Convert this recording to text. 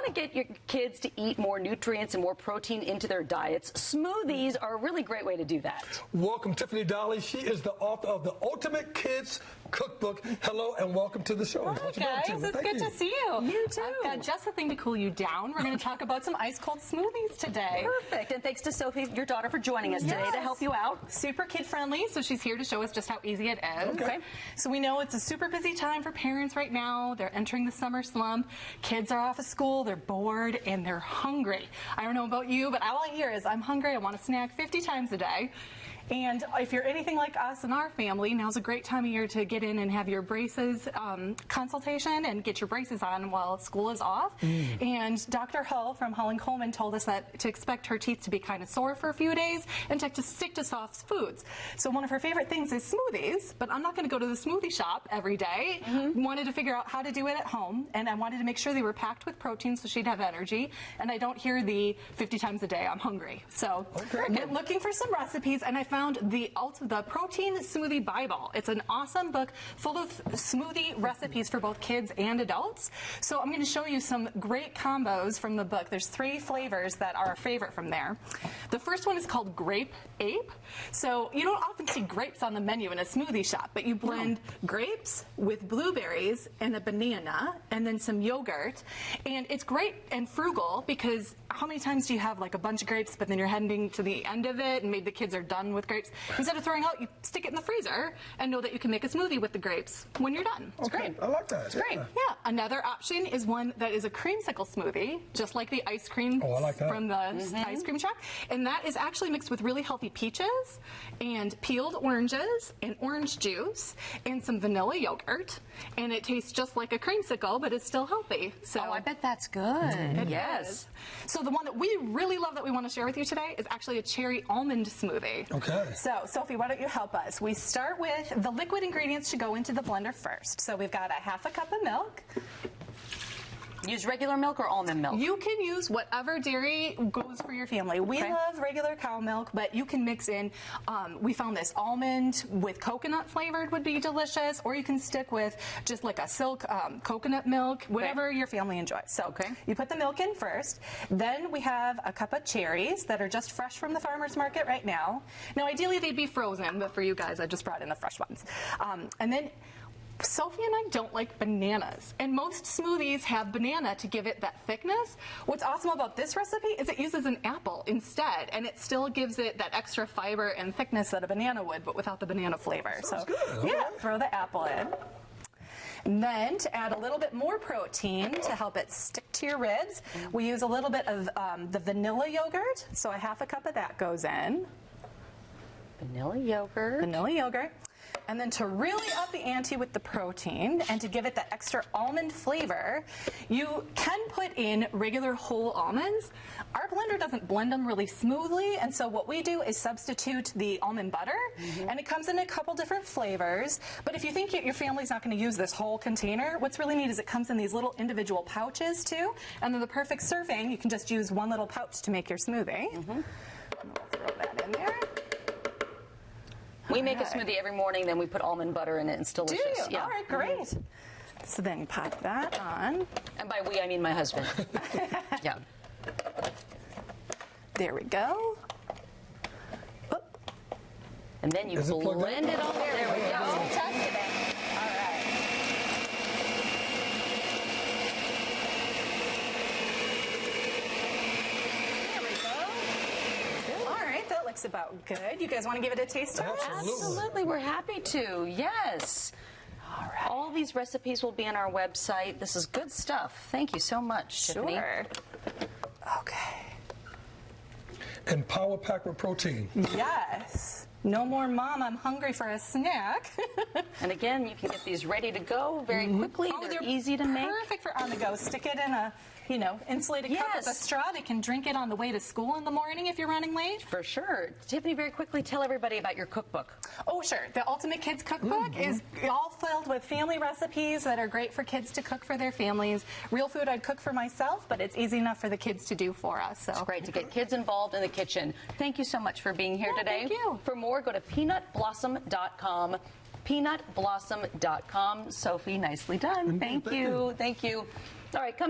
want to get your kids to eat more nutrients and more protein into their diets, smoothies are a really great way to do that. Welcome, Tiffany Dolly. She is the author of the Ultimate Kids Cookbook. Hello and welcome to the show. Hi, guys. It's good to see you. You too. I've got just the thing to cool you down. We're going to talk about some ice-cold smoothies today. Perfect. And thanks to Sophie, your daughter, for joining us today to help you out. Super kid-friendly, so she's here to show us just how easy it is. Okay. So we know it's a super busy time for parents right now. They're entering the summer slump. Kids are off of school, they're bored, and they're hungry. I don't know about you, but all I hear is, I'm hungry, I want to snack 50 times a day. And if you're anything like us and our family, now's a great time of year to get in and have your braces consultation and get your braces on while school is off. And Dr. Hull from Hull & Coleman told us that to expect her teeth to be kind of sore for a few days and to stick to soft foods. So one of her favorite things is smoothies, but I'm not going to go to the smoothie shop every day. Wanted to figure out how to do it at home, and I wanted to make sure they were packed with protein so she'd have energy, and I don't hear the 50 times a day I'm hungry. So went looking for some recipes, and I found the Protein Smoothie Bible. It's an awesome book full of smoothie recipes for both kids and adults. So I'm going to show you some great combos from the book. There's 3 flavors that are our favorite from there. The first one is called Grape Ape. So you don't often see grapes on the menu in a smoothie shop, but you blend grapes with blueberries and a banana and then some yogurt. And it's great and frugal because how many times do you have like a bunch of grapes but then you're heading to the end of it and maybe the kids are done with grapes? Instead of throwing out, you stick it in the freezer and know that you can make a smoothie with the grapes when you're done. It's great. I like that. It's great. Yeah. Another option is one that is a creamsicle smoothie, just like the ice cream from the ice cream truck. And that is actually mixed with really healthy peaches and peeled oranges and orange juice and some vanilla yogurt. And it tastes just like a creamsicle, but it's still healthy. So I bet that's good. Yes. So the one that we really love that we want to share with you today is actually a cherry almond smoothie. Okay. So, Sophie, why don't you help us? We start with the liquid ingredients to go into the blender first. So we've got a ½ cup of milk. Use regular milk or almond milk? You can use whatever dairy goes for your family. We love regular cow milk, but you can mix in, we found this almond with coconut flavored would be delicious, or you can stick with just like a silk coconut milk, whatever your family enjoys. So you put the milk in first. Then we have a cup of cherries that are just fresh from the farmer's market right now. Now, ideally they'd be frozen, but for you guys, I just brought in the fresh ones. And then Sophie and I don't like bananas, and most smoothies have banana to give it that thickness. What's awesome about this recipe is it uses an apple instead, and it still gives it that extra fiber and thickness that a banana would, but without the banana flavor. So yeah, throw the apple in. And then to add a little bit more protein to help it stick to your ribs, we use a little bit of the vanilla yogurt, so a ½ cup of that goes in. Vanilla yogurt. Vanilla yogurt. And then to really up the ante with the protein and to give it that extra almond flavor, you can put in regular whole almonds. Our blender doesn't blend them really smoothly, and so what we do is substitute the almond butter, and it comes in a couple different flavors. But if you think your family's not going to use this whole container, what's really neat is it comes in these little individual pouches too, and then the perfect serving, you can just use one little pouch to make your smoothie. Throw that in there. We make a smoothie every morning, then we put almond butter in it, and it's delicious. Do you? Yeah. All right, great. So then you pop that on. And by we, I mean my husband. Yeah. There we go. Oop. And then you blend it all. There we go. Tested it. All right. There we go. All right, that looks about good. You guys want to give it a taste test? Absolutely, we're happy to. Yes. All right. All these recipes will be on our website. This is good stuff. Thank you so much, Tiffany. Sure. Okay. And power packed with protein. Yes. No more, Mom, I'm hungry for a snack. And again, you can get these ready to go very quickly. Oh, they're easy to make. Perfect for on the go. Stick it in a, insulated cup with a straw. They can drink it on the way to school in the morning if you're running late. For sure. Tiffany, very quickly, tell everybody about your cookbook. Oh, sure. The Ultimate Kids Cookbook is all filled with family recipes that are great for kids to cook for their families. Real food I'd cook for myself, but it's easy enough for the kids to do for us. So it's great to get kids involved in the kitchen. Thank you so much for being here today. Thank you. For more, go to peanutblossom.com. Peanutblossom.com. Sophie, nicely done. Thank you. Thank you. All right, come.